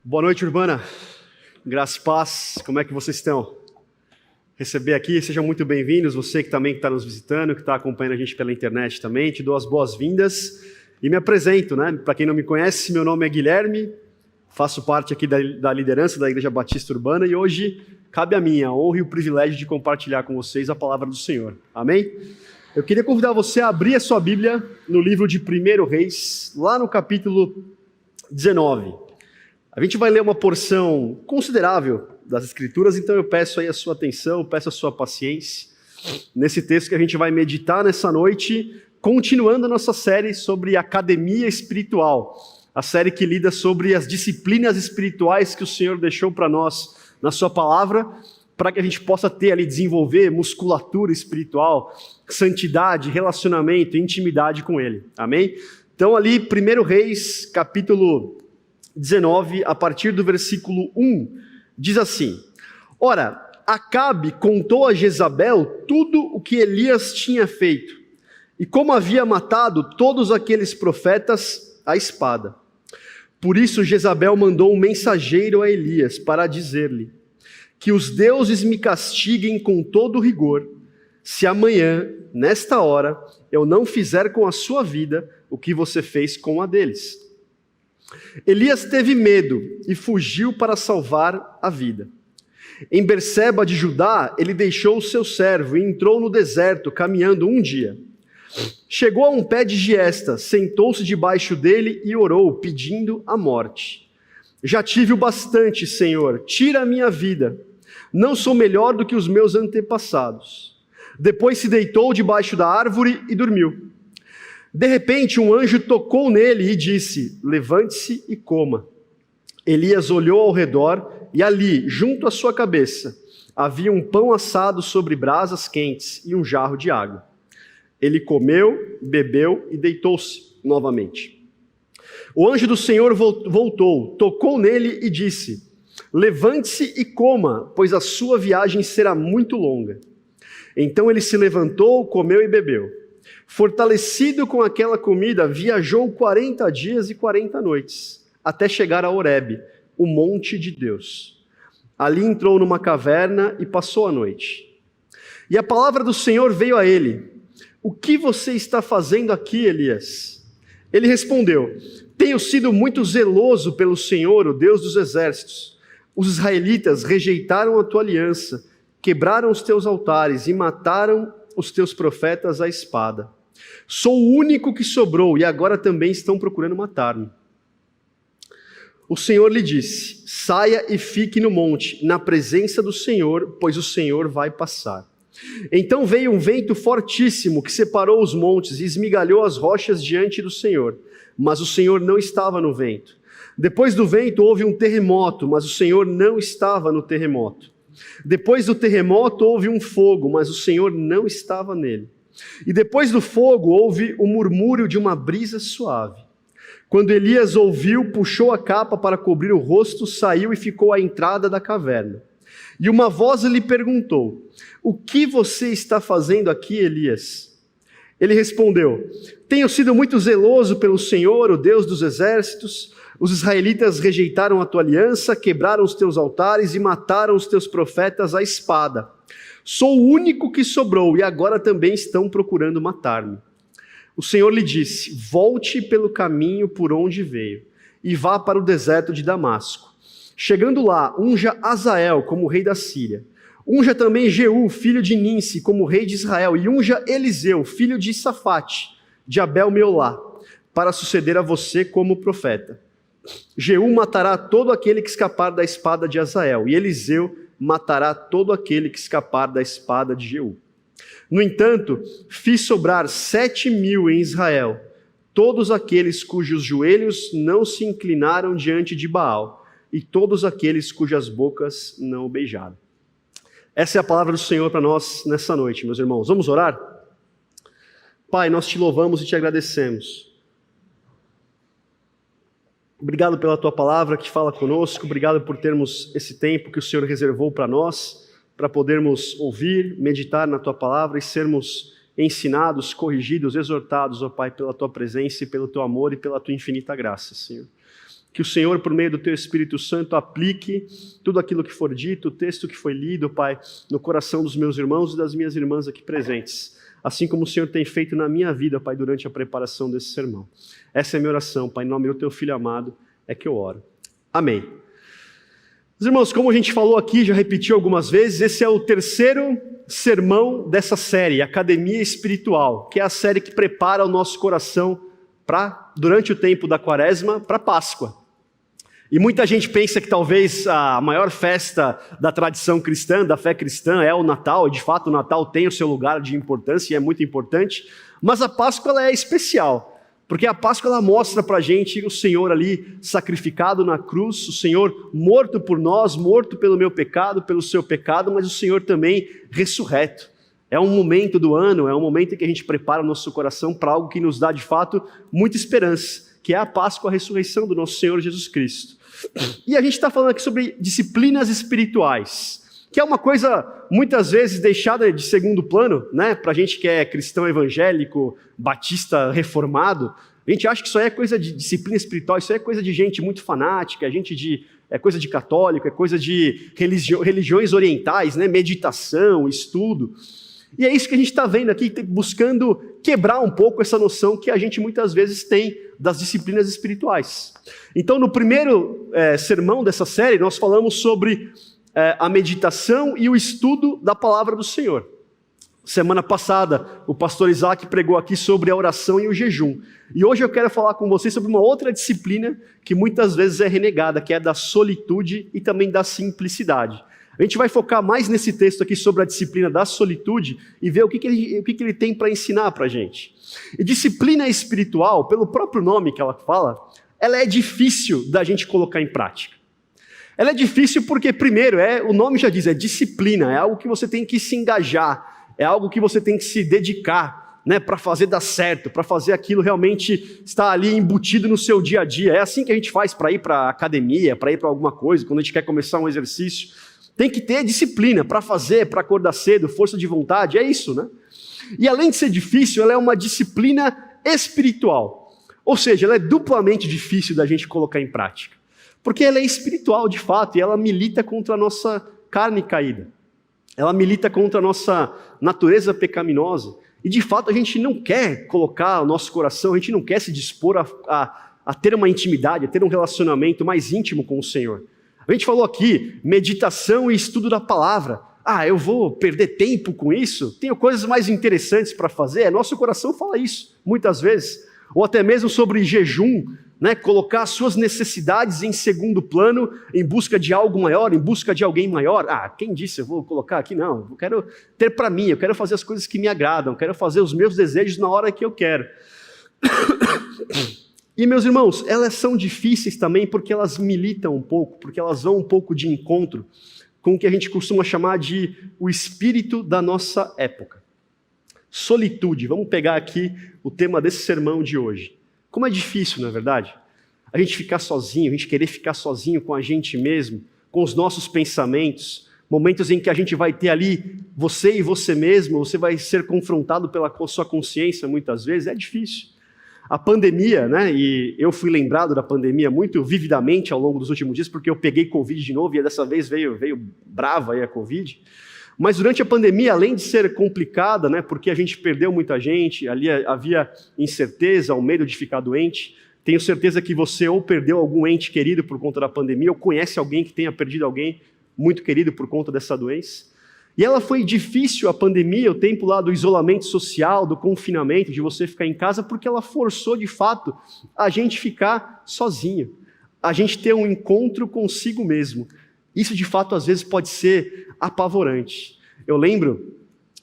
Boa noite, Urbana. Graça e paz. Como é que vocês estão? Receber aqui, sejam muito bem-vindos. Você que também está nos visitando, que está acompanhando a gente pela internet também, te dou as boas-vindas e me apresento, né? Para quem não me conhece, meu nome é Guilherme, faço parte aqui da liderança da Igreja Batista Urbana e hoje cabe a mim a honra e o privilégio de compartilhar com vocês a palavra do Senhor. Amém? Eu queria convidar você a abrir a sua Bíblia no livro de 1 Reis, lá no capítulo 19. A gente vai ler uma porção considerável das Escrituras, então eu peço aí a sua atenção, peço a sua paciência nesse texto que a gente vai meditar nessa noite, continuando a nossa série sobre academia espiritual, a série que lida sobre as disciplinas espirituais que o Senhor deixou para nós na sua palavra, para que a gente possa ter ali, desenvolver musculatura espiritual, santidade, relacionamento, intimidade com Ele. Amém? Então ali, 1 Reis, capítulo 19, a partir do versículo 1, diz assim: Ora, Acabe contou a Jezabel tudo o que Elias tinha feito, e como havia matado todos aqueles profetas à espada. Por isso Jezabel mandou um mensageiro a Elias para dizer-lhe: que os deuses me castiguem com todo rigor, se amanhã, nesta hora, eu não fizer com a sua vida o que você fez com a deles. Elias teve medo e fugiu para salvar a vida. Em Berseba de Judá, ele deixou o seu servo e entrou no deserto, caminhando um dia. Chegou a um pé de giesta, sentou-se debaixo dele e orou, pedindo a morte. Já tive o bastante, Senhor, tira a minha vida. Não sou melhor do que os meus antepassados. Depois se deitou debaixo da árvore e dormiu. De repente, um anjo tocou nele e disse: levante-se e coma. Elias olhou ao redor e ali, junto à sua cabeça, havia um pão assado sobre brasas quentes e um jarro de água. Ele comeu, bebeu e deitou-se novamente. O anjo do Senhor voltou, tocou nele e disse: levante-se e coma, pois a sua viagem será muito longa. Então ele se levantou, comeu e bebeu. Fortalecido com aquela comida, viajou 40 dias e 40 noites, até chegar a Horebe, o monte de Deus. Ali entrou numa caverna e passou a noite. E a palavra do Senhor veio a ele: o que você está fazendo aqui, Elias? Ele respondeu: tenho sido muito zeloso pelo Senhor, o Deus dos exércitos. Os israelitas rejeitaram a tua aliança, quebraram os teus altares e mataram os teus profetas à espada. Sou o único que sobrou e agora também estão procurando matar-me. O Senhor lhe disse: saia e fique no monte, na presença do Senhor, pois o Senhor vai passar. Então veio um vento fortíssimo que separou os montes e esmigalhou as rochas diante do Senhor, mas o Senhor não estava no vento. Depois do vento houve um terremoto, mas o Senhor não estava no terremoto. Depois do terremoto houve um fogo, mas o Senhor não estava nele. E depois do fogo houve o murmúrio de uma brisa suave. Quando Elias ouviu, puxou a capa para cobrir o rosto, saiu e ficou à entrada da caverna. E uma voz lhe perguntou: o que você está fazendo aqui, Elias? Ele respondeu: tenho sido muito zeloso pelo Senhor, o Deus dos exércitos. Os israelitas rejeitaram a tua aliança, quebraram os teus altares e mataram os teus profetas à espada. Sou o único que sobrou e agora também estão procurando matar-me. O Senhor lhe disse: volte pelo caminho por onde veio e vá para o deserto de Damasco. Chegando lá, unja Azael como rei da Síria. Unja também Jeú, filho de Ninsi, como rei de Israel, e unja Eliseu, filho de Safate, de Abel-Meolá, para suceder a você como profeta. Jeú matará todo aquele que escapar da espada de Azael, e Eliseu matará todo aquele que escapar da espada de Jeú. No entanto, fiz sobrar 7.000 em Israel, todos aqueles cujos joelhos não se inclinaram diante de Baal, e todos aqueles cujas bocas não o beijaram. Essa é a palavra do Senhor para nós nessa noite, meus irmãos. Vamos orar? Pai, nós te louvamos e te agradecemos. Obrigado pela tua palavra que fala conosco, obrigado por termos esse tempo que o Senhor reservou para nós, para podermos ouvir, meditar na tua palavra e sermos ensinados, corrigidos, exortados, ó Pai, pela tua presença e pelo teu amor e pela tua infinita graça, Senhor. Que o Senhor, por meio do Teu Espírito Santo, aplique tudo aquilo que for dito, o texto que foi lido, Pai, no coração dos meus irmãos e das minhas irmãs aqui presentes. Assim como o Senhor tem feito na minha vida, Pai, durante a preparação desse sermão. Essa é a minha oração, Pai, em nome do Teu Filho amado, é que eu oro. Amém. Meus irmãos, como a gente falou aqui, já repetiu algumas vezes, esse é o terceiro sermão dessa série, Academia Espiritual, que é a série que prepara o nosso coração durante o tempo da Quaresma, para a Páscoa. E muita gente pensa que talvez a maior festa da tradição cristã, da fé cristã, é o Natal, e de fato o Natal tem o seu lugar de importância e é muito importante, mas a Páscoa ela é especial, porque a Páscoa ela mostra para a gente o Senhor ali sacrificado na cruz, o Senhor morto por nós, morto pelo meu pecado, pelo seu pecado, mas o Senhor também ressurreto. É um momento do ano, é um momento em que a gente prepara o nosso coração para algo que nos dá de fato muita esperança, que é a Páscoa, a ressurreição do nosso Senhor Jesus Cristo. E a gente está falando aqui sobre disciplinas espirituais, que é uma coisa muitas vezes deixada de segundo plano, né? Para a gente que é cristão evangélico, batista reformado, a gente acha que isso aí é coisa de disciplina espiritual, isso aí é coisa de gente muito fanática, é coisa de católico, é coisa de religiões orientais, né? Meditação, estudo. E é isso que a gente está vendo aqui, buscando quebrar um pouco essa noção que a gente muitas vezes tem das disciplinas espirituais. Então, no primeiro sermão dessa série, nós falamos sobre a meditação e o estudo da palavra do Senhor. Semana passada, o pastor Isaac pregou aqui sobre a oração e o jejum. E hoje eu quero falar com vocês sobre uma outra disciplina que muitas vezes é renegada, que é a da solitude e também da simplicidade. A gente vai focar mais nesse texto aqui sobre a disciplina da solitude e ver o que ele tem para ensinar para a gente. E disciplina espiritual, pelo próprio nome que ela fala, ela é difícil da gente colocar em prática. Ela é difícil porque, primeiro, o nome já diz, é disciplina, é algo que você tem que se engajar, é algo que você tem que se dedicar, né, para fazer dar certo, para fazer aquilo realmente estar ali embutido no seu dia a dia. É assim que a gente faz para ir para a academia, para ir para alguma coisa, quando a gente quer começar um exercício. Tem que ter disciplina para fazer, para acordar cedo, força de vontade, é isso, né? E além de ser difícil, ela é uma disciplina espiritual. Ou seja, ela é duplamente difícil da gente colocar em prática. Porque ela é espiritual, de fato, e ela milita contra a nossa carne caída. Ela milita contra a nossa natureza pecaminosa. E de fato a gente não quer colocar o nosso coração, a gente não quer se dispor a ter uma intimidade, a ter um relacionamento mais íntimo com o Senhor. A gente falou aqui, meditação e estudo da palavra. Eu vou perder tempo com isso? Tenho coisas mais interessantes para fazer? Nosso coração fala isso, muitas vezes. Ou até mesmo sobre jejum, né? Colocar as suas necessidades em segundo plano, em busca de algo maior, em busca de alguém maior. Quem disse eu vou colocar aqui? Não, eu quero ter para mim, eu quero fazer as coisas que me agradam, eu quero fazer os meus desejos na hora que eu quero. E, meus irmãos, elas são difíceis também porque elas militam um pouco, porque elas vão um pouco de encontro com o que a gente costuma chamar de o espírito da nossa época. Solitude, vamos pegar aqui o tema desse sermão de hoje. Como é difícil, não é verdade? A gente ficar sozinho, a gente querer ficar sozinho com a gente mesmo, com os nossos pensamentos, momentos em que a gente vai ter ali você e você mesmo, você vai ser confrontado pela sua consciência muitas vezes, é difícil. A pandemia, né, e eu fui lembrado da pandemia muito vividamente ao longo dos últimos dias, porque eu peguei Covid de novo e dessa vez veio brava aí a Covid. Mas durante a pandemia, além de ser complicada, né, porque a gente perdeu muita gente, ali havia incerteza, o medo de ficar doente. Tenho certeza que você ou perdeu algum ente querido por conta da pandemia, ou conhece alguém que tenha perdido alguém muito querido por conta dessa doença. E ela foi difícil, a pandemia, o tempo lá do isolamento social, do confinamento, de você ficar em casa, porque ela forçou, de fato, a gente ficar sozinho, a gente ter um encontro consigo mesmo. Isso, de fato, às vezes pode ser apavorante. Eu lembro,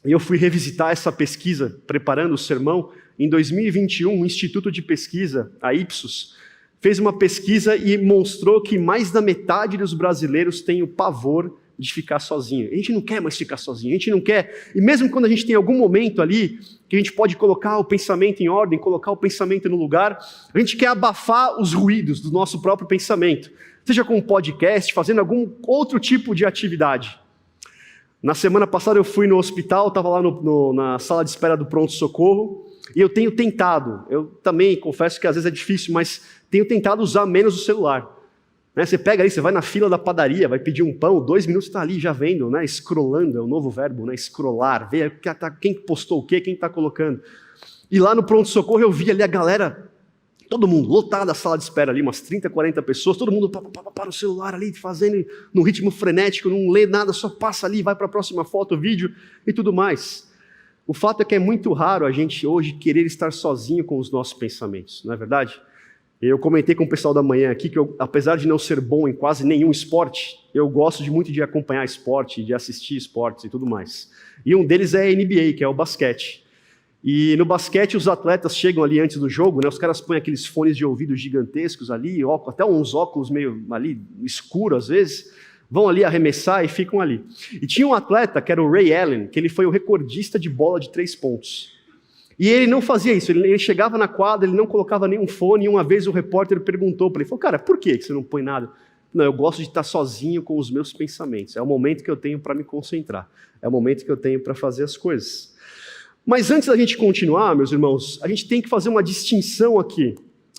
e eu fui revisitar essa pesquisa, preparando o sermão, em 2021, o Instituto de Pesquisa, a Ipsos, fez uma pesquisa e mostrou que mais da metade dos brasileiros tem o pavor de ficar sozinho. A gente não quer mais ficar sozinho, a gente não quer, e mesmo quando a gente tem algum momento ali, que a gente pode colocar o pensamento em ordem, colocar o pensamento no lugar, a gente quer abafar os ruídos do nosso próprio pensamento, seja com um podcast, fazendo algum outro tipo de atividade. Na semana passada eu fui no hospital, estava lá na sala de espera do pronto-socorro, E eu tenho tentado, eu também confesso que às vezes é difícil, mas tenho tentado usar menos o celular. Né? Você pega ali, você vai na fila da padaria, vai pedir um pão, 2 minutos você está ali já vendo, né? Scrollando, é o novo verbo, né? Scrollar, ver quem postou o quê, quem está colocando. E lá no pronto-socorro eu vi ali a galera, todo mundo, lotada a sala de espera ali, umas 30, 40 pessoas, todo mundo para o celular ali, fazendo num ritmo frenético, não lê nada, só passa ali, vai para a próxima foto, vídeo e tudo mais. O fato é que é muito raro a gente hoje querer estar sozinho com os nossos pensamentos, não é verdade? Eu comentei com o pessoal da manhã aqui que eu, apesar de não ser bom em quase nenhum esporte, eu gosto muito de acompanhar esporte, de assistir esportes e tudo mais. E um deles é a NBA, que é o basquete. E no basquete os atletas chegam ali antes do jogo, né, os caras põem aqueles fones de ouvido gigantescos ali, até uns óculos meio ali escuro às vezes, vão ali arremessar e ficam ali. E tinha um atleta, que era o Ray Allen, que ele foi o recordista de bola de 3 pontos. E ele não fazia isso, ele chegava na quadra, ele não colocava nenhum fone, e uma vez o repórter perguntou para ele, falou, cara, por que você não põe nada? Não, eu gosto de estar sozinho com os meus pensamentos, é o momento que eu tenho para me concentrar, é o momento que eu tenho para fazer as coisas. Mas antes da gente continuar, meus irmãos, a gente tem que fazer uma distinção aqui.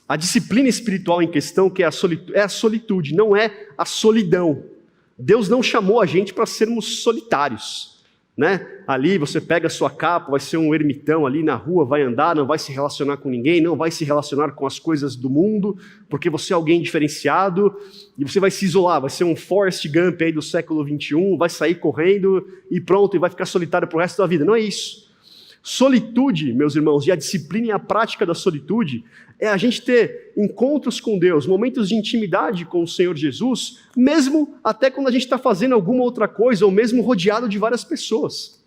A disciplina espiritual em questão, que é a solitude, não é a solidão. Deus não chamou a gente para sermos solitários. Né? Ali você pega a sua capa, vai ser um ermitão ali na rua, vai andar, não vai se relacionar com ninguém, não vai se relacionar com as coisas do mundo, porque você é alguém diferenciado, e você vai se isolar, vai ser um Forrest Gump aí do século XXI, vai sair correndo e pronto, e vai ficar solitário pro resto da vida. Não é isso. Solitude, meus irmãos, e a disciplina e a prática da solitude é a gente ter encontros com Deus, momentos de intimidade com o Senhor Jesus, mesmo até quando a gente está fazendo alguma outra coisa, ou mesmo rodeado de várias pessoas.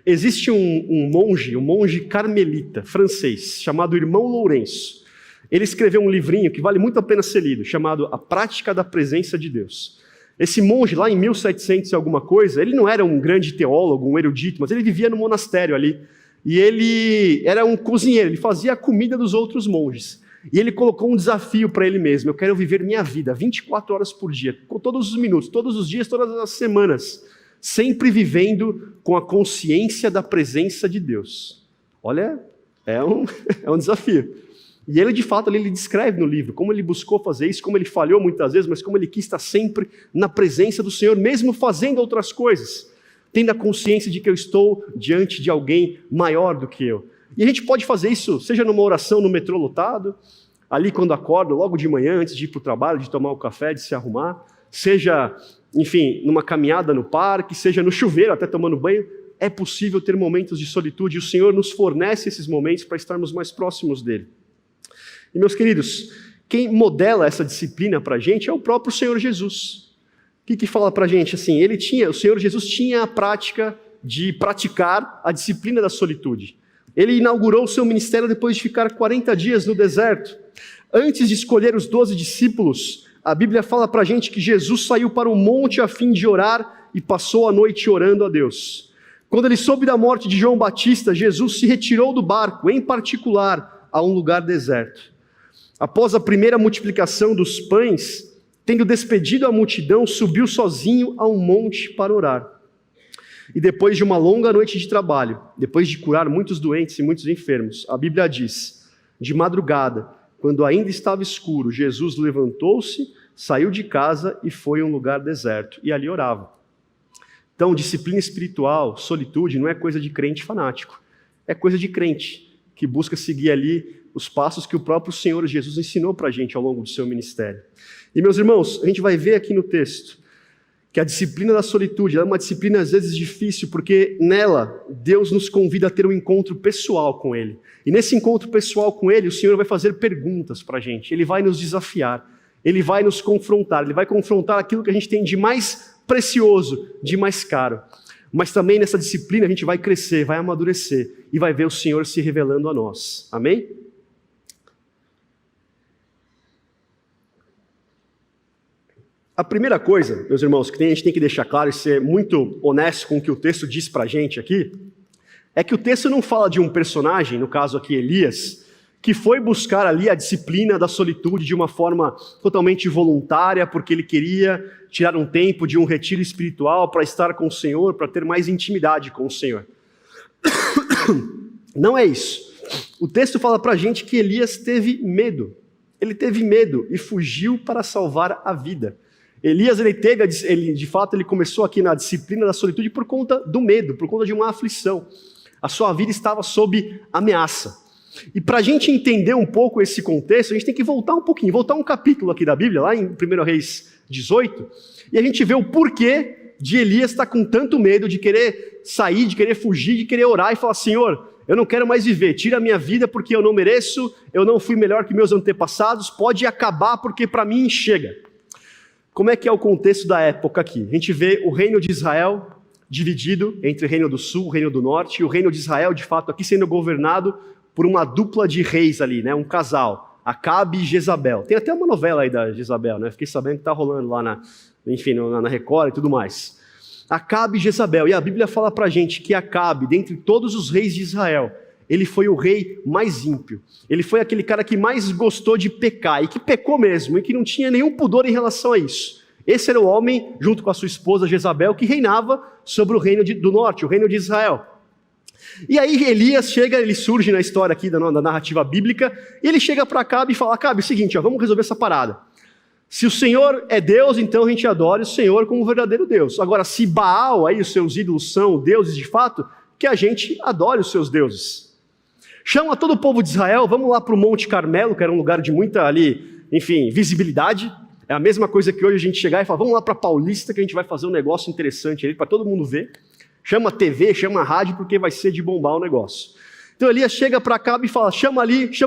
Existe um monge carmelita francês, chamado Irmão Lourenço. Ele escreveu um livrinho que vale muito a pena ser lido, chamado A Prática da Presença de Deus. Esse monge, lá em 1700 e alguma coisa, ele não era um grande teólogo, um erudito, mas ele vivia no monastério ali. E ele era um cozinheiro, ele fazia a comida dos outros monges. E ele colocou um desafio para ele mesmo, eu quero viver minha vida 24 horas por dia, todos os minutos, todos os dias, todas as semanas, sempre vivendo com a consciência da presença de Deus. Olha, é um desafio. E ele, de fato, ele descreve no livro como ele buscou fazer isso, como ele falhou muitas vezes, mas como ele quis estar sempre na presença do Senhor, mesmo fazendo outras coisas, tendo a consciência de que eu estou diante de alguém maior do que eu. E a gente pode fazer isso, seja numa oração no metrô lotado, ali quando acorda, logo de manhã, antes de ir para o trabalho, de tomar o café, de se arrumar, seja, enfim, numa caminhada no parque, seja no chuveiro, até tomando banho. É possível ter momentos de solitude, e o Senhor nos fornece esses momentos para estarmos mais próximos dele. E, meus queridos, quem modela essa disciplina para a gente é o próprio Senhor Jesus. O que fala para a gente? Assim, o Senhor Jesus tinha a prática de praticar a disciplina da solitude. Ele inaugurou o seu ministério depois de ficar 40 dias no deserto. Antes de escolher os 12 discípulos, a Bíblia fala para a gente que Jesus saiu para um monte a fim de orar e passou a noite orando a Deus. Quando ele soube da morte de João Batista, Jesus se retirou do barco, em particular, a um lugar deserto. Após a primeira multiplicação dos pães, tendo despedido a multidão, subiu sozinho a um monte para orar. E depois de uma longa noite de trabalho, depois de curar muitos doentes e muitos enfermos, a Bíblia diz, de madrugada, quando ainda estava escuro, Jesus levantou-se, saiu de casa e foi a um lugar deserto, e ali orava. Então, disciplina espiritual, solitude, não é coisa de crente fanático, é coisa de crente que busca seguir ali os passos que o próprio Senhor Jesus ensinou para a gente ao longo do seu ministério. E, meus irmãos, a gente vai ver aqui no texto que a disciplina da solitude é uma disciplina às vezes difícil, porque nela Deus nos convida a ter um encontro pessoal com Ele. E nesse encontro pessoal com Ele, o Senhor vai fazer perguntas para a gente, Ele vai nos desafiar, Ele vai nos confrontar, Ele vai confrontar aquilo que a gente tem de mais precioso, de mais caro. Mas também nessa disciplina a gente vai crescer, vai amadurecer e vai ver o Senhor se revelando a nós. Amém? A primeira coisa, meus irmãos, que a gente tem que deixar claro e ser muito honesto com o que o texto diz para a gente aqui, é que o texto não fala de um personagem, no caso aqui Elias, que foi buscar ali a disciplina da solitude de uma forma totalmente voluntária, porque ele queria tirar um tempo de um retiro espiritual para estar com o Senhor, para ter mais intimidade com o Senhor. Não é isso. O texto fala para a gente que Elias teve medo. Ele teve medo e fugiu para salvar a vida. Elias, de fato, ele começou aqui na disciplina da solitude por conta do medo, por conta de uma aflição. A sua vida estava sob ameaça. E para a gente entender um pouco esse contexto, a gente tem que voltar um pouquinho, voltar um capítulo aqui da Bíblia, lá em 1 Reis 18, e a gente vê o porquê de Elias estar com tanto medo de querer sair, de querer fugir, de querer orar e falar: Senhor, eu não quero mais viver, tira a minha vida porque eu não mereço, eu não fui melhor que meus antepassados, pode acabar porque para mim chega. Como é que é o contexto da época aqui? A gente vê o reino de Israel dividido entre o reino do sul, o reino do norte, e o reino de Israel, de fato, aqui sendo governado por uma dupla de reis ali, né? Um casal, Acabe e Jezabel. Tem até uma novela aí da Jezabel, né? Fiquei sabendo que está rolando lá na Record e tudo mais. Acabe e Jezabel. E a Bíblia fala pra gente que Acabe, dentre todos os reis de Israel, ele foi o rei mais ímpio. Ele foi aquele cara que mais gostou de pecar, e que pecou mesmo, e que não tinha nenhum pudor em relação a isso. Esse era o homem, junto com a sua esposa Jezabel, que reinava sobre o reino do norte, o reino de Israel. E aí Elias chega, ele surge na história aqui da narrativa bíblica, e ele chega para Acabe e fala: Acabe, é o seguinte, vamos resolver essa parada. Se o Senhor é Deus, então a gente adora o Senhor como o verdadeiro Deus. Agora, se Baal, aí os seus ídolos são deuses de fato, que a gente adore os seus deuses. Chama todo o povo de Israel, vamos lá para o Monte Carmelo, que era um lugar de muita visibilidade. É a mesma coisa que hoje a gente chegar e falar: vamos lá para Paulista, que a gente vai fazer um negócio interessante ali para todo mundo ver. Chama a TV, chama a rádio, porque vai ser de bombar o negócio. Então Elias chega para Acabe e fala: chama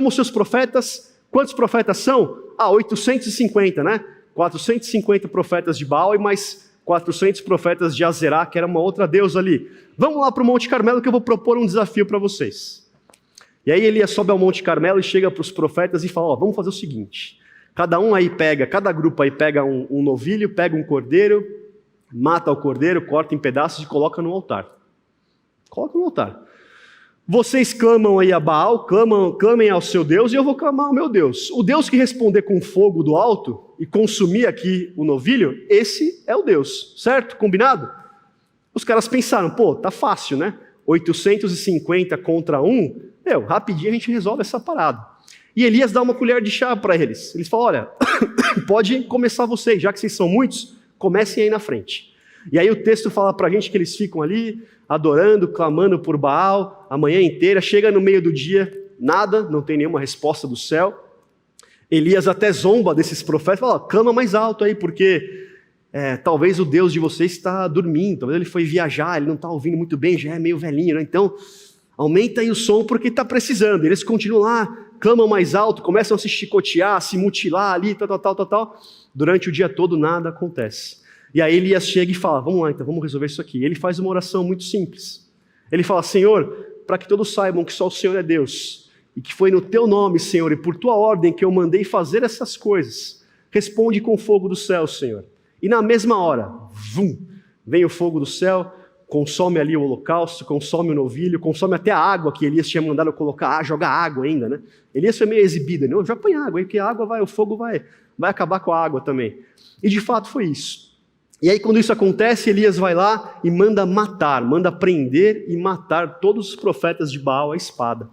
os seus profetas. Quantos profetas são? 850, né? 450 profetas de Baal e mais 400 profetas de Azerá, que era uma outra deusa ali. Vamos lá para o Monte Carmelo que eu vou propor um desafio para vocês. E aí Elias sobe ao Monte Carmelo e chega para os profetas e fala: vamos fazer o seguinte, cada grupo aí pega um novilho, pega um cordeiro, mata o cordeiro, corta em pedaços e coloca no altar. Coloca no altar. Vocês clamam aí a Baal, clamem ao seu Deus, e eu vou clamar ao meu Deus. O Deus que responder com fogo do alto e consumir aqui o novilho, esse é o Deus, certo? Combinado? Os caras pensaram: tá fácil, né? 850 contra 1, rapidinho a gente resolve essa parada. E Elias dá uma colher de chá para eles. Eles falam: olha, pode começar vocês, já que vocês são muitos, comecem aí na frente. E aí o texto fala pra gente que eles ficam ali, adorando, clamando por Baal, a manhã inteira. Chega no meio do dia, nada, não tem nenhuma resposta do céu. Elias até zomba desses profetas, fala: clama mais alto aí, porque talvez o Deus de vocês está dormindo, talvez ele foi viajar, ele não está ouvindo muito bem, já é meio velhinho, né? Então, aumenta aí o som porque está precisando. Eles continuam lá, clamam mais alto, começam a se chicotear, a se mutilar ali, tal. Durante o dia todo nada acontece. E aí Elias chega e fala: vamos lá então, vamos resolver isso aqui. Ele faz uma oração muito simples. Ele fala: Senhor, para que todos saibam que só o Senhor é Deus, e que foi no teu nome, Senhor, e por tua ordem que eu mandei fazer essas coisas, responde com fogo do céu, Senhor. E na mesma hora, vem o fogo do céu, consome ali o holocausto, consome o novilho, consome até a água que Elias tinha mandado colocar, jogar água ainda, né? Elias foi meio exibido, não, já põe água aí, porque a água o fogo vai acabar com a água também. E de fato foi isso. E aí quando isso acontece, Elias vai lá e manda prender e matar todos os profetas de Baal à espada.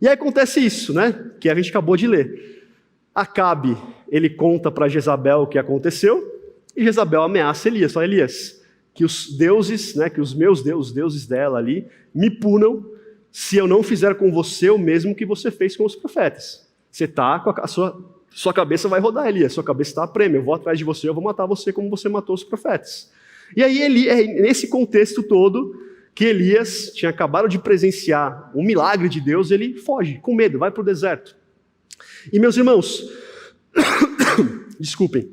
E aí acontece isso, né? Que a gente acabou de ler. Acabe, ele conta para Jezabel o que aconteceu, e Jezabel ameaça Elias, fala: Elias, que os deuses, né, que os meus deuses, os deuses dela ali, me punam se eu não fizer com você o mesmo que você fez com os profetas. Você está com a sua cabeça vai rodar, Elias, sua cabeça está a prêmio, eu vou atrás de você, eu vou matar você como você matou os profetas. E aí, nesse contexto todo, que Elias tinha acabado de presenciar um milagre de Deus, ele foge, com medo, vai para o deserto. E meus irmãos, desculpem,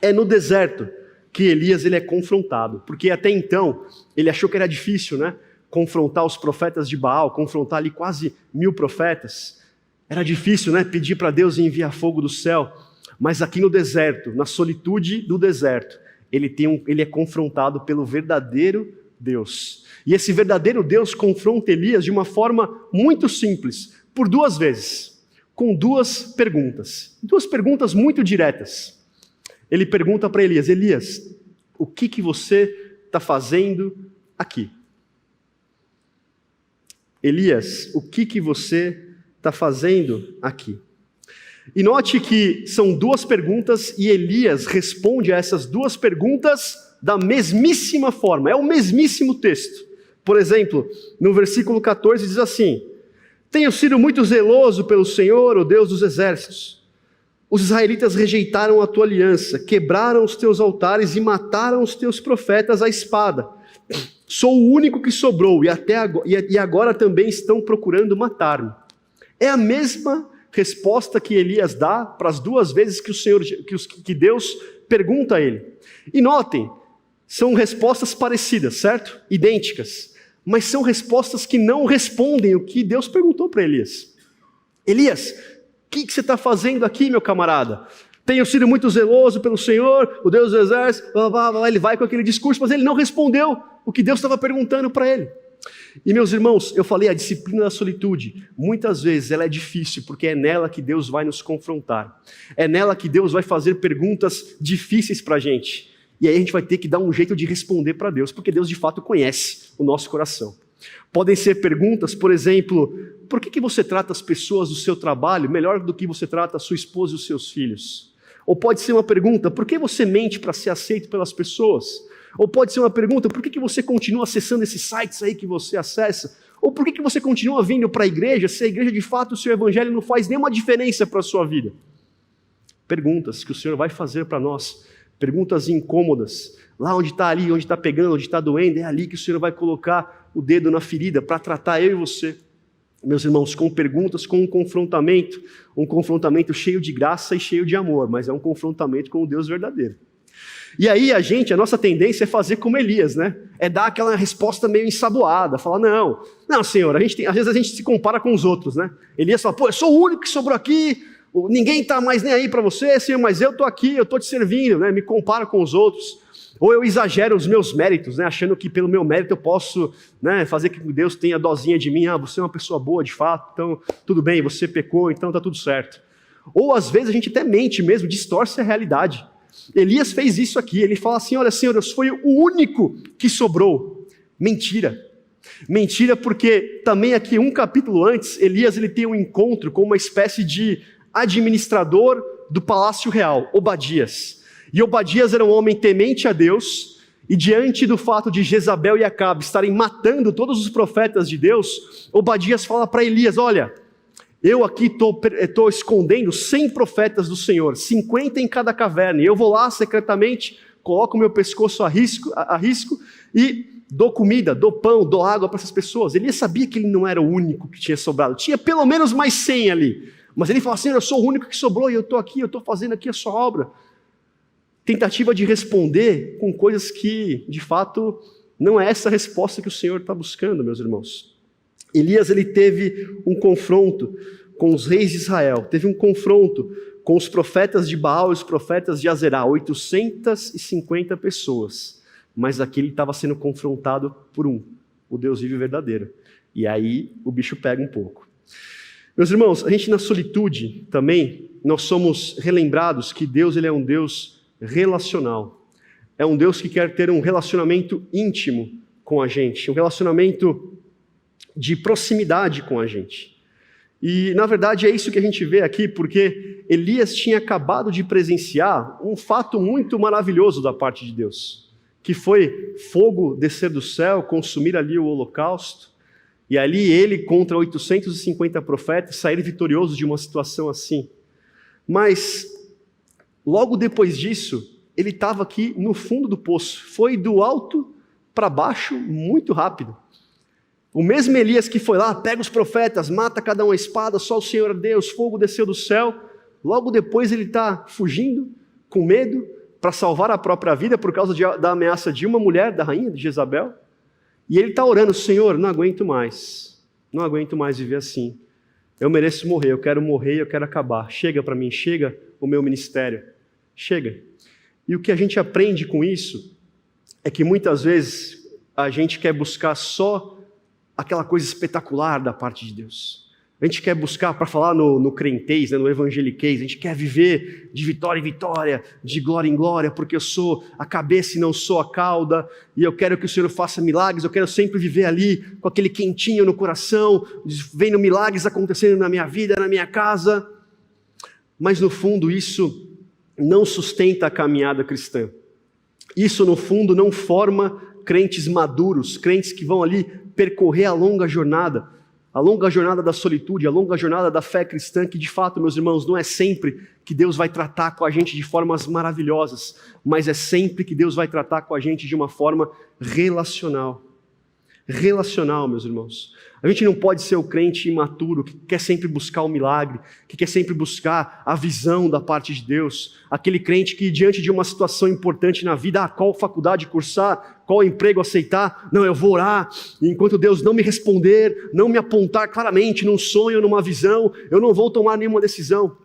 é no deserto que Elias ele é confrontado, porque até então ele achou que era difícil, né? Confrontar os profetas de Baal, confrontar ali quase 1000 profetas. Era difícil, né? Pedir para Deus enviar fogo do céu. Mas aqui no deserto, na solitude do deserto, ele é confrontado pelo verdadeiro Deus. E esse verdadeiro Deus confronta Elias de uma forma muito simples, por 2 vezes, com 2 perguntas. 2 perguntas muito diretas. Ele pergunta para Elias: Elias, o que você está fazendo aqui? Elias, o que você está fazendo aqui? E note que são duas perguntas e Elias responde a essas duas perguntas da mesmíssima forma, é o mesmíssimo texto. Por exemplo, no versículo 14 diz assim: tenho sido muito zeloso pelo Senhor, o Deus dos exércitos. Os israelitas rejeitaram a tua aliança, quebraram os teus altares e mataram os teus profetas à espada. Sou o único que sobrou e agora também estão procurando matar-me. É a mesma resposta que Elias dá para as duas vezes que Deus pergunta a ele. E notem, são respostas parecidas, certo? Idênticas. Mas são respostas que não respondem o que Deus perguntou para Elias. Elias, o que você está fazendo aqui, meu camarada? Tenho sido muito zeloso pelo Senhor, o Deus dos exércitos, ele vai com aquele discurso, mas ele não respondeu o que Deus estava perguntando para ele. E meus irmãos, eu falei, a disciplina da solitude, muitas vezes ela é difícil, porque é nela que Deus vai nos confrontar. É nela que Deus vai fazer perguntas difíceis para a gente. E aí a gente vai ter que dar um jeito de responder para Deus, porque Deus de fato conhece o nosso coração. Podem ser perguntas, por exemplo, por que você trata as pessoas do seu trabalho melhor do que você trata a sua esposa e os seus filhos? Ou pode ser uma pergunta, por que você mente para ser aceito pelas pessoas? Ou pode ser uma pergunta, por que você continua acessando esses sites aí que você acessa? Ou por que você continua vindo para a igreja, se a igreja de fato, o seu evangelho não faz nenhuma diferença para a sua vida? Perguntas que o Senhor vai fazer para nós, perguntas incômodas. Lá onde está ali, onde está pegando, onde está doendo, é ali que o Senhor vai colocar o dedo na ferida para tratar eu e você. Meus irmãos, com perguntas, com um confrontamento cheio de graça e cheio de amor, mas é um confrontamento com o Deus verdadeiro. E aí a nossa tendência é fazer como Elias, né? É dar aquela resposta meio ensaboada, falar, não Senhor, às vezes a gente se compara com os outros, né? Elias fala, eu sou o único que sobrou aqui, ninguém está mais nem aí para você, Senhor, mas eu estou aqui, eu estou te servindo, né? Me comparo com os outros. Ou eu exagero os meus méritos, né? Achando que pelo meu mérito eu posso, né, fazer que Deus tenha dosinha de mim, você é uma pessoa boa de fato, então tudo bem, você pecou, então está tudo certo. Ou às vezes a gente até mente mesmo, distorce a realidade. Elias fez isso aqui, ele fala assim, olha Senhor, eu fui o único que sobrou. Mentira. Mentira, porque também aqui um capítulo antes, Elias ele tem um encontro com uma espécie de administrador do palácio real, Obadias. E Obadias era um homem temente a Deus, e diante do fato de Jezabel e Acabe estarem matando todos os profetas de Deus, Obadias fala para Elias, olha, eu aqui estou escondendo 100 profetas do Senhor, 50 em cada caverna, e eu vou lá secretamente, coloco o meu pescoço a risco e dou comida, dou pão, dou água para essas pessoas. Elias sabia que ele não era o único que tinha sobrado, tinha pelo menos mais 100 ali, mas ele fala assim, eu sou o único que sobrou e eu estou aqui, eu estou fazendo aqui a sua obra. Tentativa de responder com coisas que, de fato, não é essa a resposta que o Senhor está buscando, meus irmãos. Elias ele teve um confronto com os reis de Israel, teve um confronto com os profetas de Baal e os profetas de Azerá, 850 pessoas, mas aqui ele estava sendo confrontado por o Deus vivo e verdadeiro, e aí o bicho pega um pouco. Meus irmãos, a gente na solitude também, nós somos relembrados que Deus ele é um Deus relacional, é um Deus que quer ter um relacionamento íntimo com a gente, um relacionamento de proximidade com a gente. E, na verdade, é isso que a gente vê aqui, porque Elias tinha acabado de presenciar um fato muito maravilhoso da parte de Deus, que foi fogo descer do céu, consumir ali o holocausto, e ali ele, contra 850 profetas, sair vitorioso de uma situação assim. Mas, logo depois disso, ele estava aqui no fundo do poço, foi do alto para baixo muito rápido. O mesmo Elias que foi lá, pega os profetas, mata cada um a espada, só o Senhor é Deus, fogo desceu do céu. Logo depois ele está fugindo, com medo, para salvar a própria vida por causa da ameaça de uma mulher, da rainha de Jezabel. E ele está orando, Senhor, não aguento mais viver assim. Eu mereço morrer, eu quero acabar. Chega para mim, chega o meu ministério, chega. E o que a gente aprende com isso é que muitas vezes a gente quer buscar só aquela coisa espetacular da parte de Deus. A gente quer buscar, para falar no crentez, né, no evangeliquez, a gente quer viver de vitória em vitória, de glória em glória, porque eu sou a cabeça e não sou a cauda, e eu quero que o Senhor faça milagres, eu quero sempre viver ali com aquele quentinho no coração, vendo milagres acontecendo na minha vida, na minha casa. Mas no fundo isso não sustenta a caminhada cristã. Isso no fundo não forma crentes maduros, crentes que vão ali percorrer a longa jornada da solitude, a longa jornada da fé cristã, que de fato, meus irmãos, não é sempre que Deus vai tratar com a gente de formas maravilhosas, mas é sempre que Deus vai tratar com a gente de uma forma relacional. Relacional, meus irmãos. A gente não pode ser o crente imaturo, que quer sempre buscar o milagre, que quer sempre buscar a visão da parte de Deus. Aquele crente que diante de uma situação importante na vida, qual faculdade cursar, qual emprego aceitar, não, eu vou orar, e enquanto Deus não me responder, não me apontar claramente num sonho, numa visão, eu não vou tomar nenhuma decisão.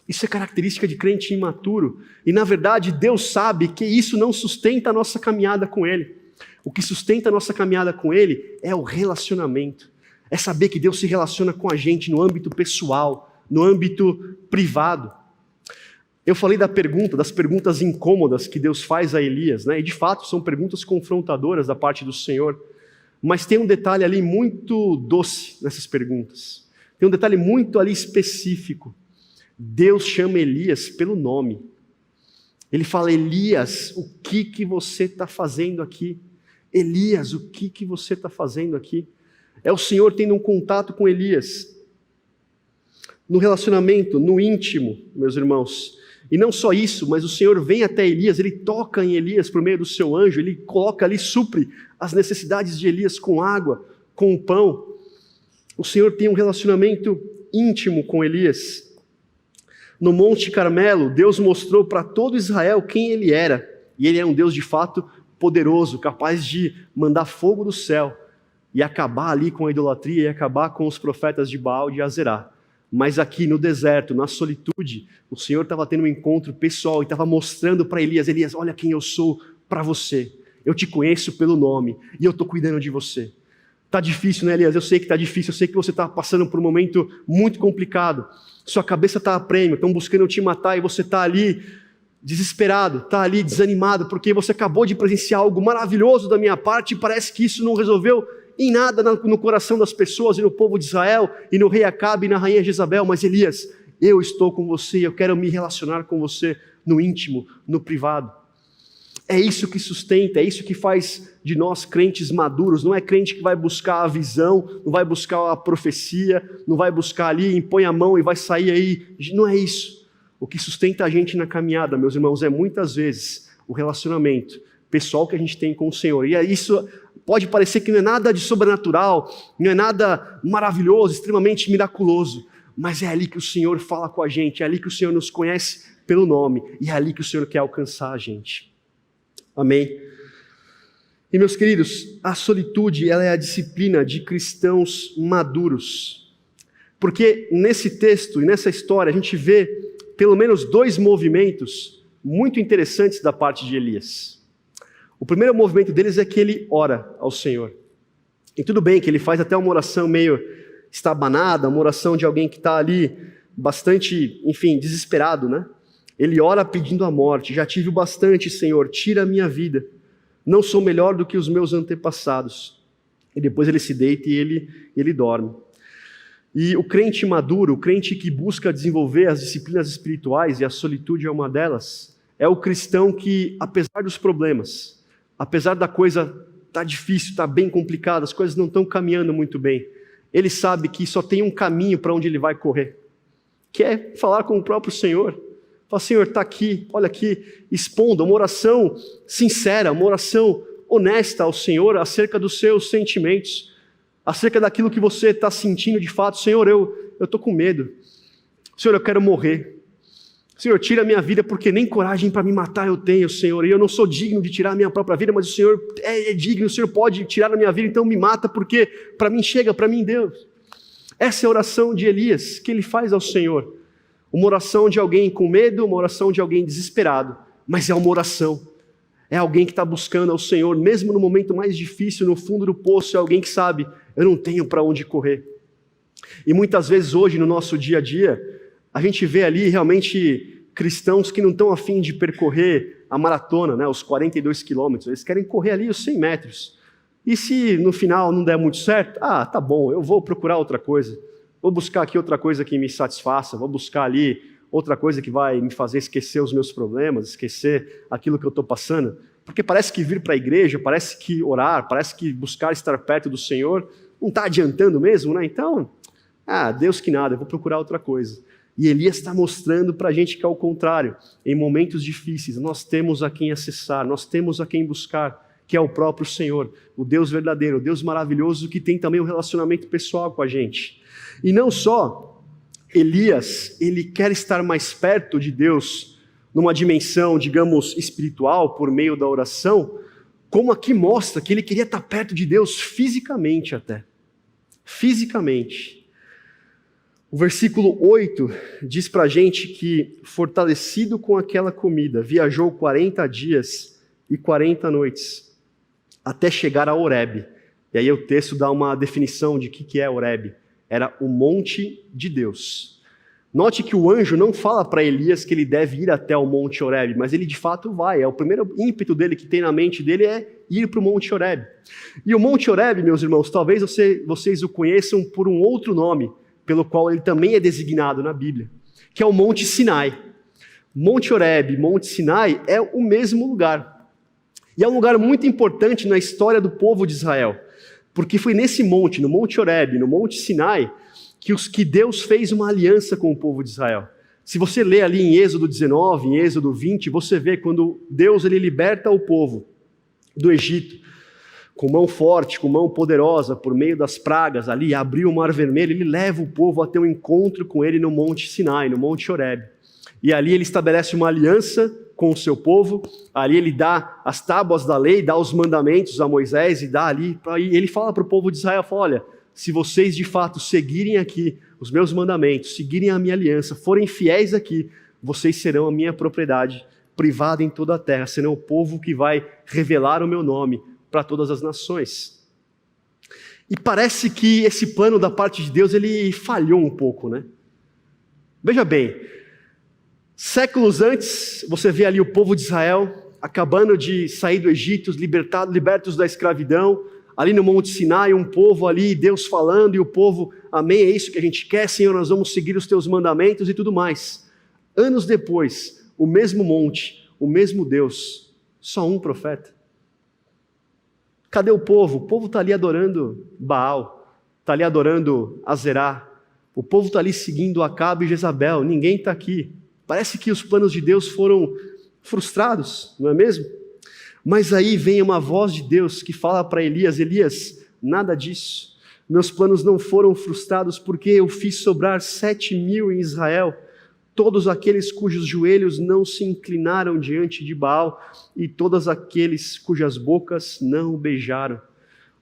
Isso é característica de crente imaturo. E na verdade Deus sabe que isso não sustenta a nossa caminhada com Ele. O que sustenta a nossa caminhada com Ele é o relacionamento. É saber que Deus se relaciona com a gente no âmbito pessoal, no âmbito privado. Eu falei das perguntas incômodas que Deus faz a Elias, né? E de fato são perguntas confrontadoras da parte do Senhor. Mas tem um detalhe ali muito doce nessas perguntas. Tem um detalhe muito ali específico. Deus chama Elias pelo nome. Ele fala: Elias, o que você está fazendo aqui? Elias, o que você está fazendo aqui? É o Senhor tendo um contato com Elias, no relacionamento, no íntimo, meus irmãos. E não só isso, mas o Senhor vem até Elias, Ele toca em Elias por meio do seu anjo, Ele coloca ali, supre as necessidades de Elias com água, com pão. O Senhor tem um relacionamento íntimo com Elias. No Monte Carmelo, Deus mostrou para todo Israel quem Ele era. E Ele é um Deus de fato poderoso, capaz de mandar fogo do céu e acabar ali com a idolatria e acabar com os profetas de Baal e de Azerá. Mas aqui no deserto, na solitude, o Senhor estava tendo um encontro pessoal e estava mostrando para Elias: Elias, olha quem eu sou para você. Eu te conheço pelo nome e eu estou cuidando de você. Está difícil, né, Elias? Eu sei que está difícil, eu sei que você está passando por um momento muito complicado. Sua cabeça está a prêmio, estão buscando te matar e você está ali desesperado, está ali desanimado, porque você acabou de presenciar algo maravilhoso da minha parte e parece que isso não resolveu em nada no coração das pessoas e no povo de Israel e no rei Acabe e na rainha Jezabel. Mas Elias, eu estou com você, eu quero me relacionar com você no íntimo, no privado. É isso que sustenta, é isso que faz de nós crentes maduros. Não é crente que vai buscar a visão, não vai buscar a profecia, não vai buscar ali, impõe a mão e vai sair aí. Não é isso. O que sustenta a gente na caminhada, meus irmãos, é muitas vezes o relacionamento pessoal que a gente tem com o Senhor. E isso pode parecer que não é nada de sobrenatural, não é nada maravilhoso, extremamente miraculoso, mas é ali que o Senhor fala com a gente, é ali que o Senhor nos conhece pelo nome, e é ali que o Senhor quer alcançar a gente. Amém? E meus queridos, a solitude, ela é a disciplina de cristãos maduros. Porque nesse texto e nessa história a gente vê pelo menos dois movimentos muito interessantes da parte de Elias. O primeiro movimento deles é que ele ora ao Senhor. E tudo bem que ele faz até uma oração meio estabanada, uma oração de alguém que está ali bastante, enfim, desesperado, né? Ele ora pedindo a morte. Já tive o bastante, Senhor, tira a minha vida. Não sou melhor do que os meus antepassados. E depois ele se deita e ele dorme. E o crente maduro, o crente que busca desenvolver as disciplinas espirituais, e a solitude é uma delas, é o cristão que, apesar dos problemas, apesar da coisa estar difícil, estar bem complicada, as coisas não estão caminhando muito bem, ele sabe que só tem um caminho para onde ele vai correr, que é falar com o próprio Senhor. Fala: Senhor, está aqui, olha aqui, expondo uma oração sincera, uma oração honesta ao Senhor acerca dos seus sentimentos, acerca daquilo que você está sentindo de fato. Senhor, eu estou com medo. Senhor, eu quero morrer. Senhor, tira a minha vida, porque nem coragem para me matar eu tenho, Senhor. E eu não sou digno de tirar a minha própria vida, mas o Senhor é digno, o Senhor pode tirar a minha vida, então me mata, porque para mim chega, para mim Deus. Essa é a oração de Elias, que ele faz ao Senhor. Uma oração de alguém com medo, uma oração de alguém desesperado, mas é uma oração. É alguém que está buscando ao Senhor, mesmo no momento mais difícil, no fundo do poço, é alguém que sabe: eu não tenho para onde correr. E muitas vezes hoje, no nosso dia a dia, a gente vê ali realmente cristãos que não estão a fim de percorrer a maratona, né, os 42 quilômetros, eles querem correr ali os 100 metros. E se no final não der muito certo, tá bom, eu vou procurar outra coisa, vou buscar aqui outra coisa que me satisfaça, vou buscar ali outra coisa que vai me fazer esquecer os meus problemas, esquecer aquilo que eu estou passando. Porque parece que vir para a igreja, parece que orar, parece que buscar estar perto do Senhor não está adiantando mesmo, né? Então, Deus que nada, eu vou procurar outra coisa. E Elias está mostrando para a gente que, ao contrário, em momentos difíceis, nós temos a quem acessar, nós temos a quem buscar, que é o próprio Senhor, o Deus verdadeiro, o Deus maravilhoso, que tem também um relacionamento pessoal com a gente. E não só Elias, ele quer estar mais perto de Deus, numa dimensão, digamos, espiritual, por meio da oração, como aqui mostra que ele queria estar perto de Deus fisicamente até. Fisicamente. O versículo 8 diz para a gente que, fortalecido com aquela comida, viajou 40 dias e 40 noites, até chegar a Horebe. E aí o texto dá uma definição de que é Horebe. Era o monte de Deus. Note que o anjo não fala para Elias que ele deve ir até o monte Horebe, mas ele de fato vai. O primeiro ímpeto dele, que tem na mente dele, é ir para o monte Horebe. E o monte Horebe, meus irmãos, talvez vocês o conheçam por um outro nome, pelo qual ele também é designado na Bíblia, que é o Monte Sinai. Monte Horebe, Monte Sinai é o mesmo lugar. E é um lugar muito importante na história do povo de Israel, porque foi nesse monte, no Monte Horebe, no Monte Sinai, que Deus fez uma aliança com o povo de Israel. Se você ler ali em Êxodo 19, em Êxodo 20, você vê quando Deus ele liberta o povo do Egito, com mão forte, com mão poderosa, por meio das pragas, ali abriu o Mar Vermelho, ele leva o povo a ter um encontro com ele no Monte Sinai, no Monte Horebe. E ali ele estabelece uma aliança com o seu povo, ali ele dá as tábuas da lei, dá os mandamentos a Moisés, e dá ali, e ele fala para o povo de Israel, fala, olha, se vocês de fato seguirem aqui os meus mandamentos, seguirem a minha aliança, forem fiéis aqui, vocês serão a minha propriedade, privada em toda a terra, serão o povo que vai revelar o meu nome para todas as nações. E parece que esse plano da parte de Deus, ele falhou um pouco, né? Veja bem, séculos antes, você vê ali o povo de Israel acabando de sair do Egito, libertos da escravidão, ali no Monte Sinai, um povo ali, Deus falando, e o povo, amém, é isso que a gente quer, Senhor, nós vamos seguir os teus mandamentos e tudo mais. Anos depois, o mesmo monte, o mesmo Deus, só um profeta. Cadê o povo? O povo está ali adorando Baal, está ali adorando Azerá, o povo está ali seguindo Acabe e Jezabel, ninguém está aqui. Parece que os planos de Deus foram frustrados, não é mesmo? Mas aí vem uma voz de Deus que fala para Elias, Elias, nada disso, meus planos não foram frustrados porque eu fiz sobrar 7.000 em Israel, todos aqueles cujos joelhos não se inclinaram diante de Baal e todos aqueles cujas bocas não o beijaram.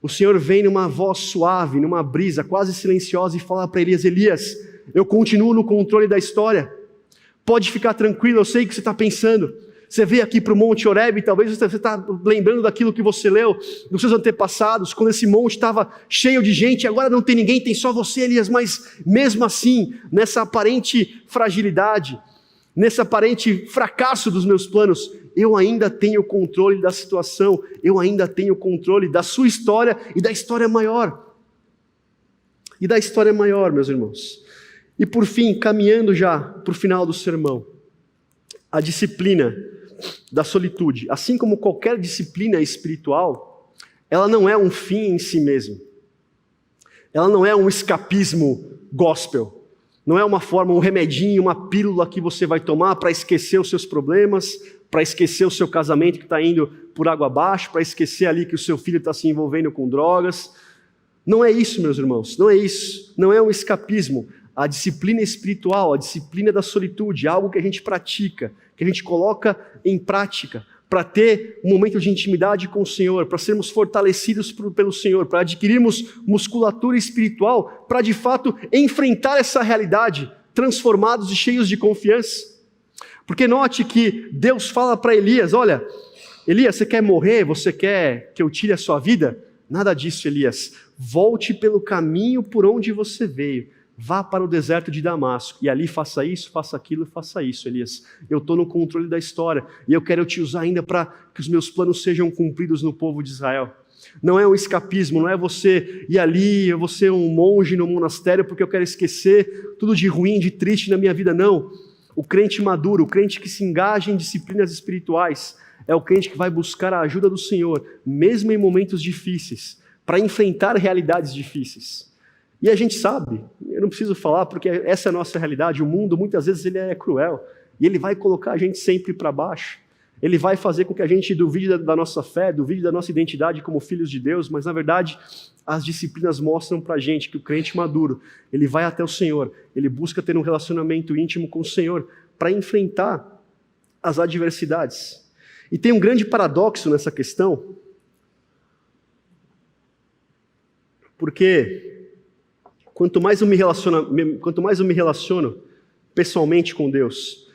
O Senhor vem numa voz suave, numa brisa quase silenciosa e fala para Elias, Elias, eu continuo no controle da história, pode ficar tranquilo, eu sei o que você está pensando. Você veio aqui para o Monte Horebe, talvez você está lembrando daquilo que você leu dos seus antepassados, quando esse monte estava cheio de gente, agora não tem ninguém, tem só você, Elias, mas mesmo assim, nessa aparente fragilidade, nesse aparente fracasso dos meus planos, eu ainda tenho controle da situação, eu ainda tenho controle da sua história e da história maior. E da história maior, meus irmãos. E por fim, caminhando já para o final do sermão, a disciplina da solitude, assim como qualquer disciplina espiritual, ela não é um fim em si mesmo. Ela não é um escapismo gospel. Não é uma forma, um remedinho, uma pílula que você vai tomar para esquecer os seus problemas, para esquecer o seu casamento que está indo por água abaixo, para esquecer ali que o seu filho está se envolvendo com drogas. Não é isso, meus irmãos, não é isso. Não é um escapismo. A disciplina espiritual, a disciplina da solitude, algo que a gente pratica, que a gente coloca em prática, para ter um momento de intimidade com o Senhor, para sermos fortalecidos pelo Senhor, para adquirirmos musculatura espiritual, para de fato enfrentar essa realidade, transformados e cheios de confiança. Porque note que Deus fala para Elias, olha, Elias, você quer morrer, você quer que eu tire a sua vida? Nada disso, Elias. Volte pelo caminho por onde você veio. Vá para o deserto de Damasco e ali faça isso, faça aquilo, faça isso, Elias. Eu estou no controle da história e eu quero te usar ainda para que os meus planos sejam cumpridos no povo de Israel. Não é um escapismo, não é você ir ali, eu vou ser um monge no monastério porque eu quero esquecer tudo de ruim, de triste na minha vida, não. O crente maduro, o crente que se engaja em disciplinas espirituais, é o crente que vai buscar a ajuda do Senhor, mesmo em momentos difíceis, para enfrentar realidades difíceis. E a gente sabe, eu não preciso falar porque essa é a nossa realidade, o mundo muitas vezes ele é cruel, e ele vai colocar a gente sempre para baixo, ele vai fazer com que a gente duvide da nossa fé, duvide da nossa identidade como filhos de Deus, mas na verdade as disciplinas mostram para a gente que o crente maduro, ele vai até o Senhor, ele busca ter um relacionamento íntimo com o Senhor para enfrentar as adversidades. E tem um grande paradoxo nessa questão, porque quanto mais eu me relaciono pessoalmente com Deus,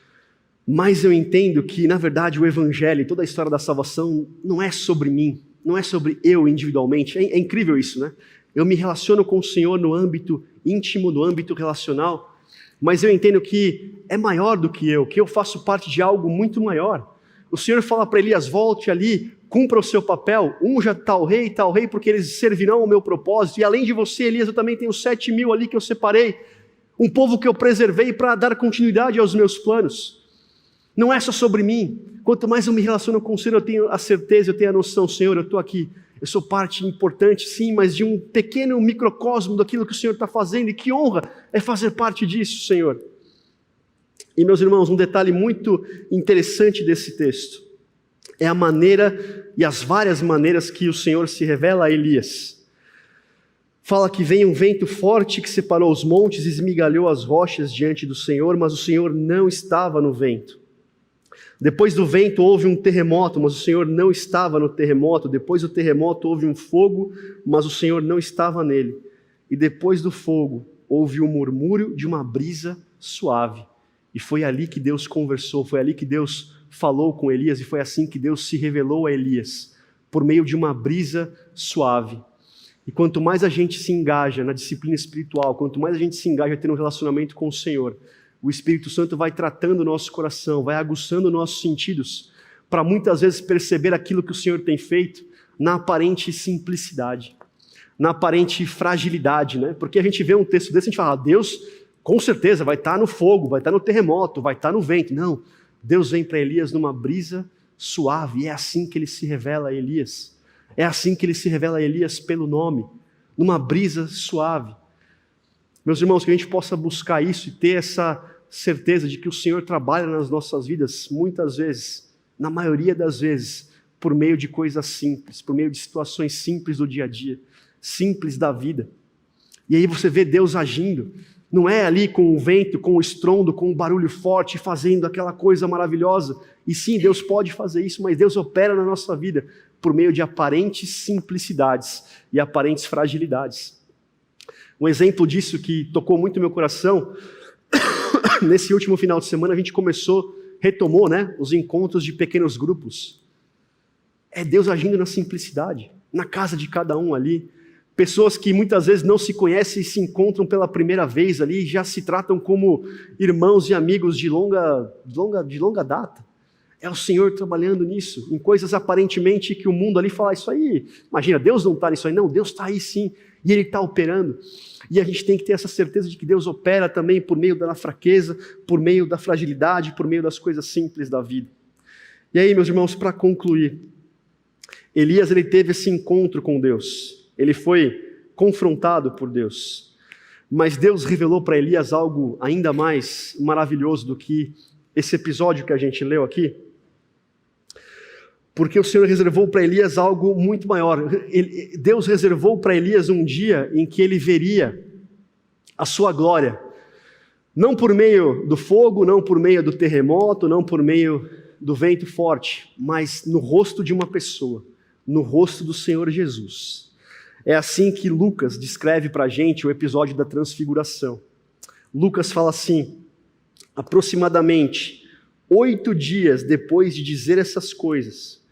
mais eu entendo que, na verdade, o Evangelho, toda a história da salvação, não é sobre mim, não é sobre eu individualmente. É incrível isso, né? Eu me relaciono com o Senhor no âmbito íntimo, no âmbito relacional, mas eu entendo que é maior do que eu faço parte de algo muito maior. O Senhor fala para Elias, volte ali, cumpra o seu papel, unja tal rei, porque eles servirão ao meu propósito, e além de você, Elias, eu também tenho 7.000 ali que eu separei, um povo que eu preservei para dar continuidade aos meus planos. Não é só sobre mim, quanto mais eu me relaciono com o Senhor, eu tenho a certeza, eu tenho a noção, Senhor, eu estou aqui, eu sou parte importante, sim, mas de um pequeno microcosmo daquilo que o Senhor está fazendo, e que honra é fazer parte disso, Senhor. E meus irmãos, um detalhe muito interessante desse texto, é a maneira e as várias maneiras que o Senhor se revela a Elias. Fala que vem um vento forte que separou os montes e esmigalhou as rochas diante do Senhor, mas o Senhor não estava no vento. Depois do vento houve um terremoto, mas o Senhor não estava no terremoto. Depois do terremoto houve um fogo, mas o Senhor não estava nele. E depois do fogo houve um murmúrio de uma brisa suave. E foi ali que Deus conversou, foi ali que Deus falou com Elias, e foi assim que Deus se revelou a Elias, por meio de uma brisa suave. E quanto mais a gente se engaja na disciplina espiritual, quanto mais a gente se engaja a ter um relacionamento com o Senhor, o Espírito Santo vai tratando o nosso coração, vai aguçando nossos sentidos, para muitas vezes perceber aquilo que o Senhor tem feito na aparente simplicidade, na aparente fragilidade, né? Porque a gente vê um texto desse e a gente fala, Deus com certeza vai estar no fogo, vai estar no terremoto, vai estar no vento. Não, Deus vem para Elias numa brisa suave, e é assim que ele se revela a Elias. É assim que ele se revela a Elias pelo nome, numa brisa suave. Meus irmãos, que a gente possa buscar isso e ter essa certeza de que o Senhor trabalha nas nossas vidas, muitas vezes, na maioria das vezes, por meio de coisas simples, por meio de situações simples do dia a dia, simples da vida. E aí você vê Deus agindo, não é ali com o vento, com o estrondo, com o barulho forte, fazendo aquela coisa maravilhosa. E sim, Deus pode fazer isso, mas Deus opera na nossa vida por meio de aparentes simplicidades e aparentes fragilidades. Um exemplo disso que tocou muito meu coração, nesse último final de semana a gente retomou, né, os encontros de pequenos grupos. É Deus agindo na simplicidade, na casa de cada um ali. Pessoas que muitas vezes não se conhecem e se encontram pela primeira vez ali, já se tratam como irmãos e amigos de longa data. É o Senhor trabalhando nisso, em coisas aparentemente que o mundo ali fala, isso aí, imagina, Deus não está nisso aí. Não, Deus está aí sim, e Ele está operando. E a gente tem que ter essa certeza de que Deus opera também por meio da fraqueza, por meio da fragilidade, por meio das coisas simples da vida. E aí, meus irmãos, para concluir, Elias ele teve esse encontro com Deus. Ele foi confrontado por Deus, mas Deus revelou para Elias algo ainda mais maravilhoso do que esse episódio que a gente leu aqui, porque o Senhor reservou para Elias algo muito maior. Deus reservou para Elias um dia em que ele veria a sua glória, não por meio do fogo, não por meio do terremoto, não por meio do vento forte, mas no rosto de uma pessoa, no rosto do Senhor Jesus. É assim que Lucas descreve para a gente o episódio da transfiguração. Lucas fala assim, aproximadamente 8 dias depois de dizer essas coisas,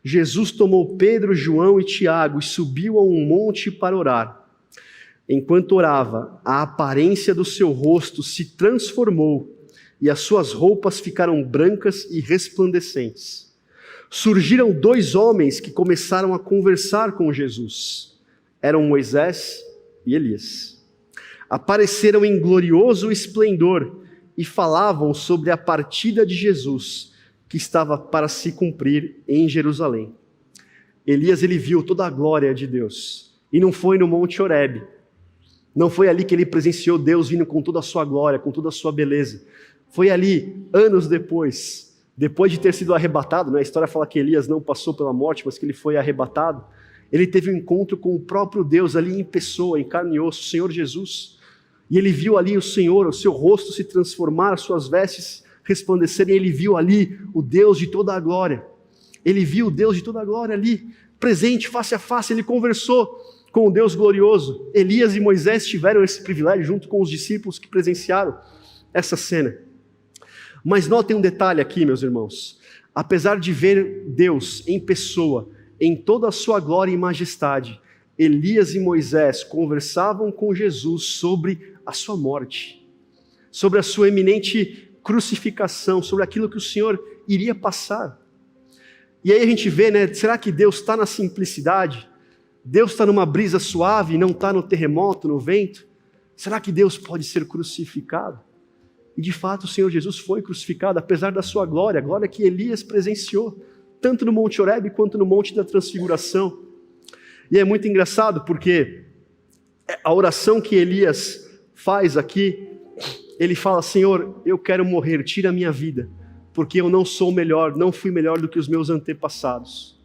Jesus tomou Pedro, João e Tiago e subiu a um monte para orar. Enquanto orava, a aparência do seu rosto se transformou e as suas roupas ficaram brancas e resplandecentes. Surgiram 2 homens que começaram a conversar com Jesus. Eram Moisés e Elias. Apareceram em glorioso esplendor e falavam sobre a partida de Jesus, que estava para se cumprir em Jerusalém. Elias, ele viu toda a glória de Deus, e não foi no Monte Horebe. Não foi ali que ele presenciou Deus vindo com toda a sua glória, com toda a sua beleza. Foi ali, anos depois de ter sido arrebatado, né? A história fala que Elias não passou pela morte, mas que ele foi arrebatado. Ele teve um encontro com o próprio Deus ali em pessoa, em carne e osso, o Senhor Jesus. E ele viu ali o Senhor, o seu rosto se transformar, as suas vestes resplandecerem. Ele viu ali o Deus de toda a glória. Ele viu o Deus de toda a glória ali, presente, face a face. Ele conversou com o Deus glorioso. Elias e Moisés tiveram esse privilégio junto com os discípulos que presenciaram essa cena. Mas notem um detalhe aqui, meus irmãos. Apesar de ver Deus em pessoa, em toda a sua glória e majestade, Elias e Moisés conversavam com Jesus sobre a sua morte, sobre a sua eminente crucificação, sobre aquilo que o Senhor iria passar. E aí a gente vê, né? Será que Deus está na simplicidade? Deus está numa brisa suave e não está no terremoto, no vento? Será que Deus pode ser crucificado? E de fato o Senhor Jesus foi crucificado, apesar da sua glória, a glória que Elias presenciou, tanto no Monte Horebe quanto no Monte da Transfiguração. E é muito engraçado porque a oração que Elias faz aqui, ele fala: Senhor, eu quero morrer, tira a minha vida, porque eu não sou melhor, não fui melhor do que os meus antepassados.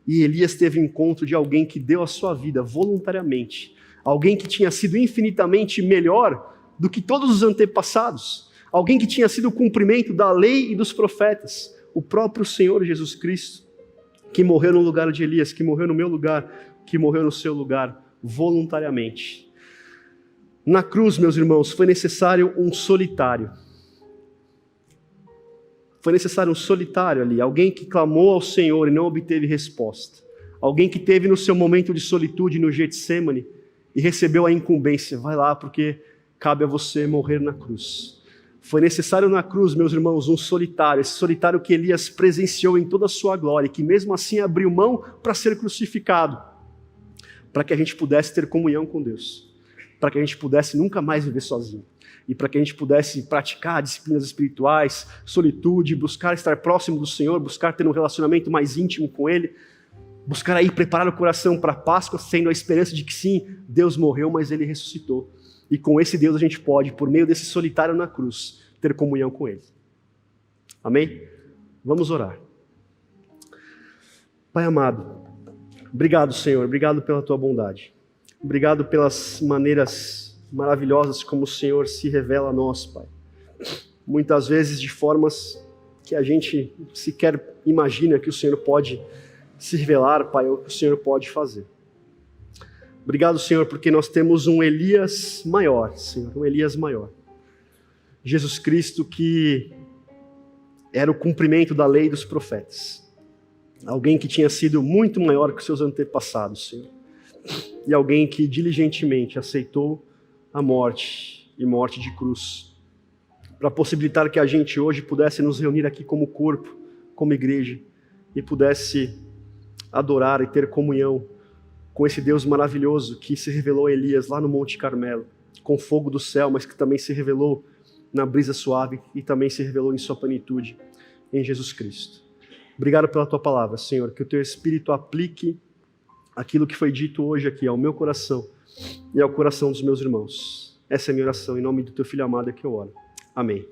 E Elias teve um encontro de alguém que deu a sua vida voluntariamente, alguém que tinha sido infinitamente melhor do que todos os antepassados, alguém que tinha sido o cumprimento da lei e dos profetas, o próprio Senhor Jesus Cristo, que morreu no lugar de Elias, que morreu no meu lugar, que morreu no seu lugar, voluntariamente. Na cruz, meus irmãos, foi necessário um solitário. Foi necessário um solitário ali, alguém que clamou ao Senhor e não obteve resposta. Alguém que teve no seu momento de solitude no Getsêmani e recebeu a incumbência: vai lá, porque cabe a você morrer na cruz. Foi necessário na cruz, meus irmãos, um solitário, esse solitário que Elias presenciou em toda a sua glória, e que mesmo assim abriu mão para ser crucificado, para que a gente pudesse ter comunhão com Deus, para que a gente pudesse nunca mais viver sozinho, e para que a gente pudesse praticar disciplinas espirituais, solitude, buscar estar próximo do Senhor, buscar ter um relacionamento mais íntimo com Ele, buscar aí preparar o coração para a Páscoa, tendo a esperança de que sim, Deus morreu, mas Ele ressuscitou. E com esse Deus a gente pode, por meio desse solitário na cruz, ter comunhão com Ele. Amém? Vamos orar. Pai amado, obrigado, Senhor, obrigado pela Tua bondade. Obrigado pelas maneiras maravilhosas como o Senhor se revela a nós, Pai. Muitas vezes de formas que a gente sequer imagina que o Senhor pode se revelar, Pai, ou que o Senhor pode fazer. Obrigado, Senhor, porque nós temos um Elias maior, Senhor, um Elias maior. Jesus Cristo, que era o cumprimento da lei dos profetas. Alguém que tinha sido muito maior que os seus antepassados, Senhor. E alguém que diligentemente aceitou a morte, e morte de cruz, para possibilitar que a gente hoje pudesse nos reunir aqui como corpo, como igreja, e pudesse adorar e ter comunhão com esse Deus maravilhoso que se revelou a Elias lá no Monte Carmelo, com fogo do céu, mas que também se revelou na brisa suave e também se revelou em sua plenitude em Jesus Cristo. Obrigado pela Tua palavra, Senhor, que o Teu Espírito aplique aquilo que foi dito hoje aqui ao meu coração e ao coração dos meus irmãos. Essa é a minha oração, em nome do Teu Filho amado é que eu oro. Amém.